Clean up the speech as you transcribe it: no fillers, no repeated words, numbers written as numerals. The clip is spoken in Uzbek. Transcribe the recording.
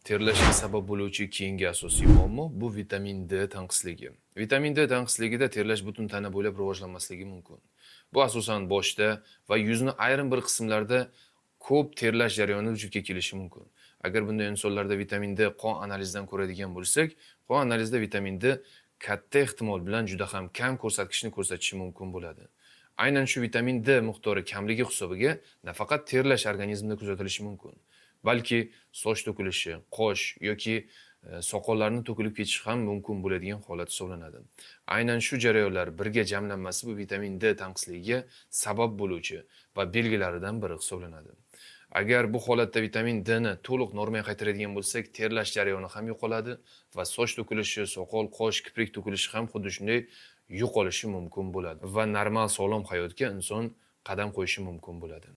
Terlashga sabab bo'luvchi keyingi asosiy muammo bu vitamin D tanqisligi. Vitamin D tanqisligida terlash butun tana bo'ylab rivojlanmasligi mumkin. Bu asosan boshda va yuzni ayrim bir qismlarda ko'p terlash jarayoni vujudga kelishi mumkin. Agar bunday insonlarda vitamin D qon analizidan ko'radigan bo'lsak, qon analizida vitamin D katta ehtimol bilan juda ham kam ko'rsatkichni ko'rsatishi mumkin bo'ladi. Aynan shu vitamin D miqdori kamligi hisobiga nafaqat terlash organizmda kuzatilishi mumkin, balki soch to'kilishi, qosh yoki soqollarni to'kilib ketishi ham mumkin bo'ladigan holat hisoblanadi. Aynan shu jarayonlar birga jamlanmasi bu vitamin D tanqisligiga sabab bo'luvchi va belgilaridan biri hisoblanadi. Agar bu holatda vitamin D ni to'liq normaga qaytaradigan bo'lsak, terlash jarayoni ham yo'qoladi va soch to'kilishi, soqol, qosh, kiprik to'kilishi ham xuddi shunday yo'qolishi mumkin bo'ladi va normal sog'lom hayotga inson qadam qo'yishi mumkin bo'ladi.